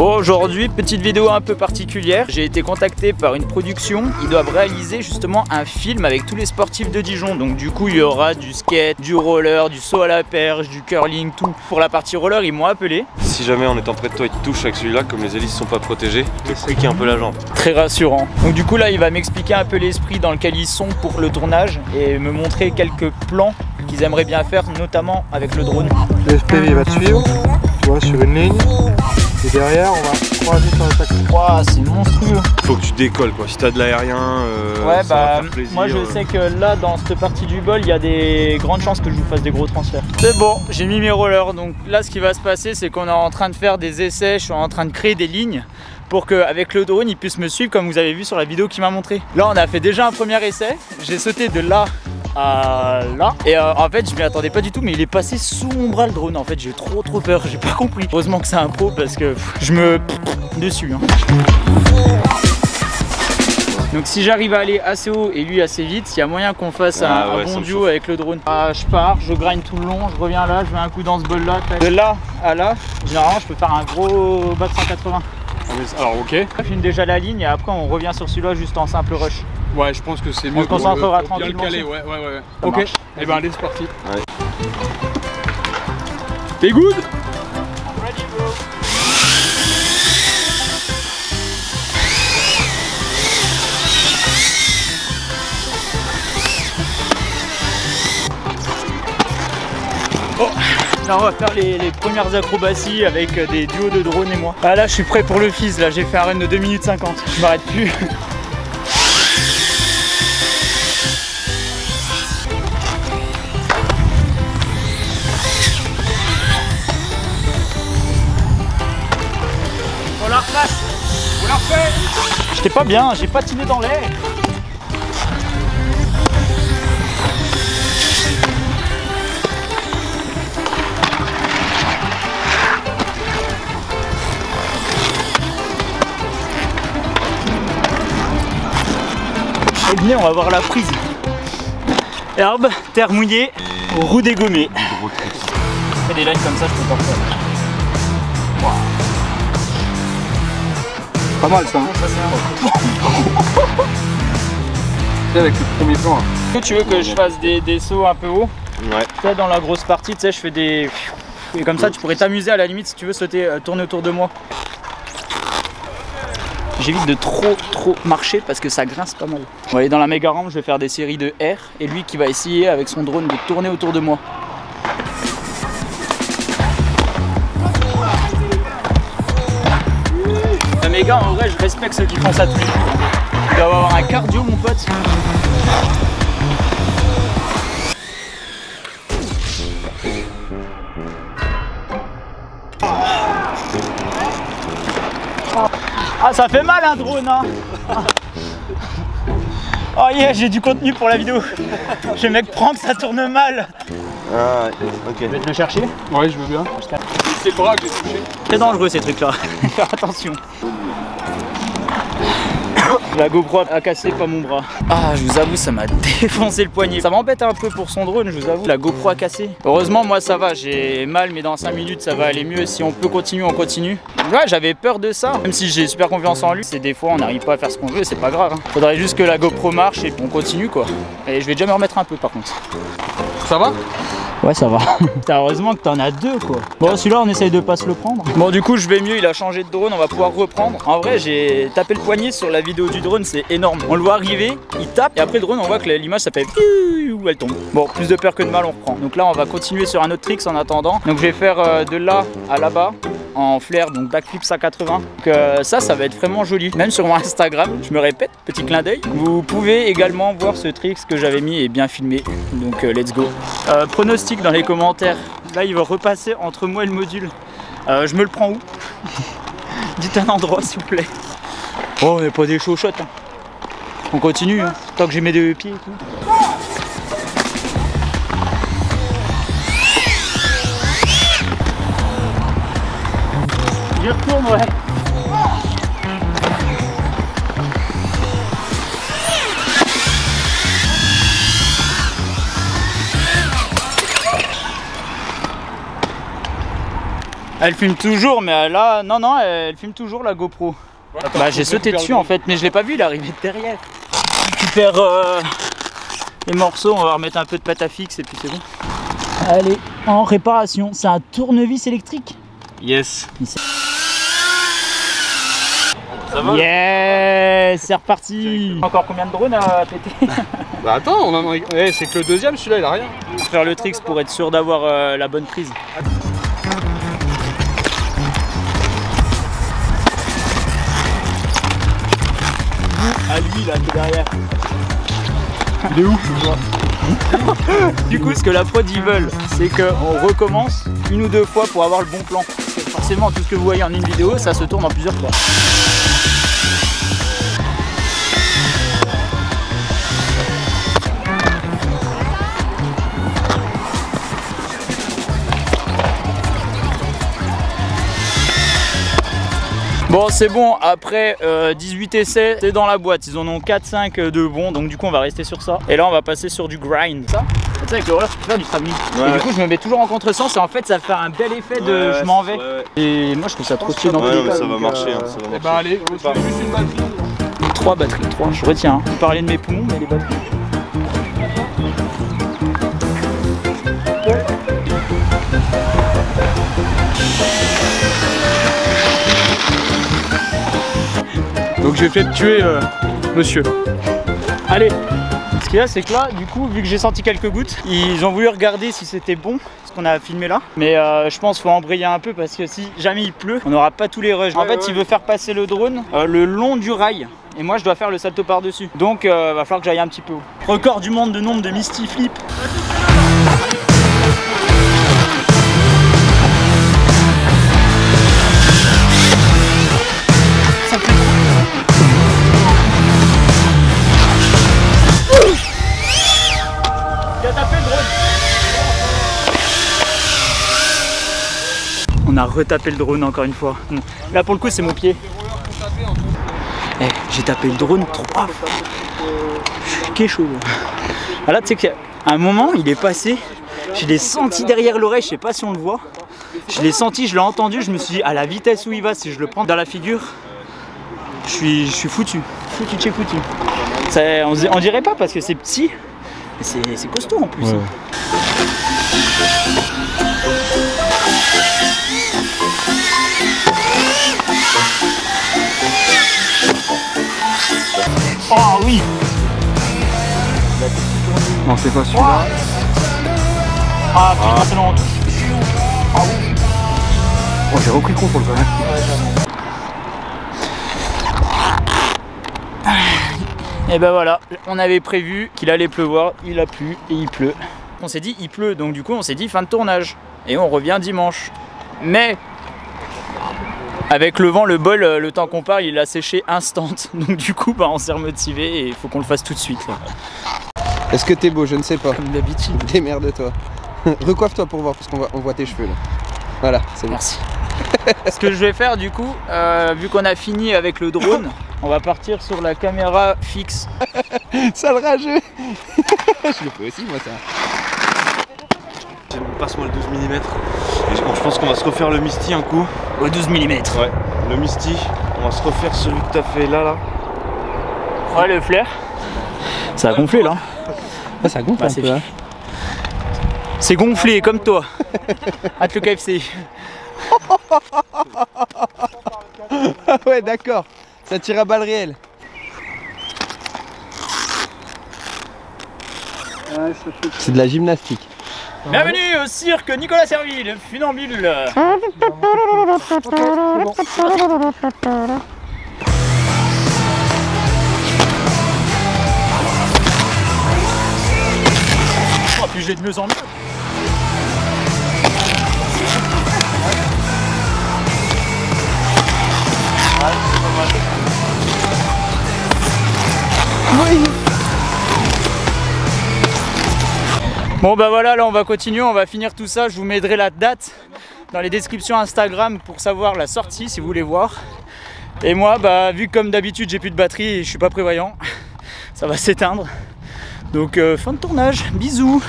Bon, aujourd'hui, petite vidéo un peu particulière. J'ai été contacté par une production. Ils doivent réaliser justement un film avec tous les sportifs de Dijon. Donc du coup, il y aura du skate, du roller, du saut à la perche, du curling, tout. Pour la partie roller, ils m'ont appelé. Si jamais en étant près de toi, il te touche avec celui-là, comme les hélices sont pas protégées, tu te criques un peu la jambe. Très rassurant. Donc du coup, là, il va m'expliquer un peu l'esprit dans lequel ils sont pour le tournage et me montrer quelques plans qu'ils aimeraient bien faire, notamment avec le drone. Le FPV va te suivre, tu vois, sur une ligne. Et derrière, on va croiser sur le taxi. Wow, c'est monstrueux. Faut que tu décolles quoi. Si t'as de l'aérien, ouais, ça va faire plaisir. Moi je sais que là, dans cette partie du bol, il y a des grandes chances que je vous fasse des gros transferts. C'est bon, j'ai mis mes rollers. Donc là, ce qui va se passer, c'est qu'on est en train de faire des essais. Je suis en train de créer des lignes pour qu'avec le drone, il puisse me suivre comme vous avez vu sur la vidéo qu'il m'a montré. Là, on a fait déjà un premier essai. J'ai sauté de là à là et en fait je m'y attendais pas du tout, mais il est passé sous mon bras le drone. En fait j'ai trop peur, j'ai pas compris. Heureusement que c'est un pro parce que je me dessus hein. Donc si j'arrive à aller assez haut et lui assez vite, il y a moyen qu'on fasse un bon duo avec le drone. Je pars, je grind tout le long, je reviens là, je mets un coup dans ce bol là. De là à là, généralement je peux faire un gros bac 180. Alors ok. Je filme déjà la ligne et après on revient sur celui-là juste en simple rush. Ouais, je pense que c'est mieux. On se concentrera bien le tranquillement. caler, ouais. Ça ok, marche. et ben allez, c'est parti. Ouais. T'es good? Ready, bro. Oh. Là on va faire les premières acrobaties avec des duos de drone et moi. Ah là je suis prêt pour le fizz, là j'ai fait un run de 2 minutes 50. Je m'arrête plus. On la repasse. On la refait. J'étais pas bien, j'ai patiné dans l'air. Et bien on va voir la prise. Herbe, terre mouillée, roue dégommée. Je fais des lines comme ça, je peux pas faire. Wow. Pas mal ça. C'est avec le premier plan. Est-ce que tu veux que je fasse des sauts un peu haut? Ouais. Peut-être dans la grosse partie, tu sais, je fais des... Et comme ça, tu pourrais t'amuser à la limite si tu veux sauter, tourner autour de moi. J'évite de trop marcher parce que ça grince pas mal. On va aller dans la méga rampe, je vais faire des séries de R et lui qui va essayer avec son drone de tourner autour de moi. La méga, en vrai, je respecte ceux qui font ça tous les jours. Il doit avoir un cardio, mon pote. Ah, ça fait mal un drone hein. Oh yeah, j'ai du contenu pour la vidéo. Je mec prends que ça tourne mal. Ah ok. Je vais te le chercher. Ouais, je veux bien. C'est le bras que j'ai touché. C'est dangereux ces trucs là. Faire attention. La GoPro a cassé pas mon bras. Ah, je vous avoue, ça m'a défoncé le poignet. Ça m'embête un peu pour son drone, je vous avoue. La GoPro a cassé. Heureusement, moi ça va, j'ai mal, mais dans 5 minutes ça va aller mieux. Si on peut continuer, on continue. Ouais, j'avais peur de ça. Même si j'ai super confiance en lui, c'est des fois on n'arrive pas à faire ce qu'on veut, c'est pas grave. Hein. Faudrait juste que la GoPro marche et on continue quoi. Et je vais déjà me remettre un peu par contre. Ça va? Ouais, ça va. Heureusement que t'en as deux quoi. Bon, celui-là on essaye de pas se le prendre. Bon, du coup je vais mieux, il a changé de drone, on va pouvoir reprendre. En vrai, j'ai tapé le poignet sur la vidéo du drone, c'est énorme. On le voit arriver, il tape et après le drone on voit que l'image ça fait où elle tombe. Bon, plus de peur que de mal, on reprend. Donc là on va continuer sur un autre trick en attendant. Donc je vais faire de là à là-bas en flair, donc backflip 180. Donc ça va être vraiment joli. Même sur mon Instagram, je me répète, petit clin d'œil. Vous pouvez également voir ce trick que j'avais mis et bien filmé. Donc let's go. Pronostic dans les commentaires. Là il va repasser entre moi et le module. Je me le prends où? Dites un endroit s'il vous plaît. Oh, on n'est pas des chauchottes. Hein. On continue, hein. Tant que j'ai mes deux pieds et tout. J'y retourne, ouais. Elle filme toujours, mais là, non, elle filme toujours la GoPro. Bah j'ai sauté dessus en fait, mais je l'ai pas vu, il est arrivé de derrière. Je récupère les morceaux, on va remettre un peu de pâte à fixe et puis c'est bon. Allez, en réparation, c'est un tournevis électrique. Yes. Ça va? Yes, c'est reparti. Encore combien de drones à péter? Bah attends, on en a... c'est que le deuxième, celui-là il a rien. On va faire le tricks pour être sûr d'avoir la bonne prise. À lui là, qui est derrière. Il est où? Du coup, ce que la prod ils veulent, c'est qu'on recommence une ou deux fois pour avoir le bon plan. Parce que forcément, tout ce que vous voyez en une vidéo, ça se tourne en plusieurs fois. Bon c'est bon, après 18 essais, c'est dans la boîte, ils en ont 4-5 de bons, donc du coup on va rester sur ça. Et là on va passer sur du grind. Ça avec le roller tu peux faire du travelling. Ouais, et du coup je me mets toujours en contresens et en fait ça fait un bel effet de je m'en vais. Et moi je trouve ça trop stylé dans tous les cas. Ça va marcher, ça va marcher. Bah allez, on fait juste une batterie. 3 batteries, 3, je retiens. Vous parlez de mes poumons mais les batteries. Donc j'ai fait tuer monsieur. Allez. Ce qu'il y a c'est que là du coup vu que j'ai senti quelques gouttes, ils ont voulu regarder si c'était bon ce qu'on a filmé là. Mais je pense qu'il faut embrayer un peu parce que si jamais il pleut, on n'aura pas tous les rushs. En fait il veut faire passer le drone le long du rail. Et moi je dois faire le salto par dessus. Donc va falloir que j'aille un petit peu haut. Record du monde de nombre de Misty Flip. On a retapé le drone encore une fois. Là pour le coup c'est mon pied. J'ai tapé le drone 3 fois. Qu'est chaud. Ah là tu sais qu'à un moment il est passé. Je l'ai senti derrière l'oreille, je sais pas si on le voit. Je l'ai senti, je l'ai entendu, je me suis dit à la vitesse où il va, si je le prends dans la figure, je suis foutu. Foutu de chez foutu. On dirait pas parce que c'est petit, mais c'est costaud en plus. Ouais. Oh oui. Non c'est pas celui-là. Ah putain c'est long. Ah oui. Oh j'ai repris le contrôle quand même. Et ben voilà, on avait prévu qu'il allait pleuvoir, il a plu et il pleut. On s'est dit il pleut, donc du coup on s'est dit fin de tournage. Et on revient dimanche. Mais avec le vent, le bol, le temps qu'on part, il a séché instant. Donc du coup bah, on s'est remotivé et il faut qu'on le fasse tout de suite. Est-ce que t'es beau? Je ne sais pas. Comme d'habitude. Démerde-toi. Recoiffe-toi pour voir, parce qu'on voit tes cheveux là. Voilà, c'est bon. Merci. Ce que je vais faire du coup, vu qu'on a fini avec le drone, on va partir sur la caméra fixe. Sale rageux. Je le fais aussi moi ça. Passe-moi le 12 mm. Et je pense qu'on va se refaire le Misty un coup. Au 12 mm. Ouais, le Misty. On va se refaire celui que t'as fait là. Ouais, le flair. Ça a gonflé là. Ah, ça gonfle un peu. Hein. C'est gonflé comme toi. Hâte le KFC. Ah ouais d'accord. Ça tire à balles réelles. C'est de la gymnastique. Bienvenue au cirque Nicolas Serville, funambule. Oh, puis j'ai de mieux en mieux. Oui. Bon bah voilà, là on va continuer, on va finir tout ça, je vous mettrai la date dans les descriptions Instagram pour savoir la sortie si vous voulez voir. Et moi bah vu que comme d'habitude j'ai plus de batterie et je suis pas prévoyant, ça va s'éteindre. Donc fin de tournage, bisous.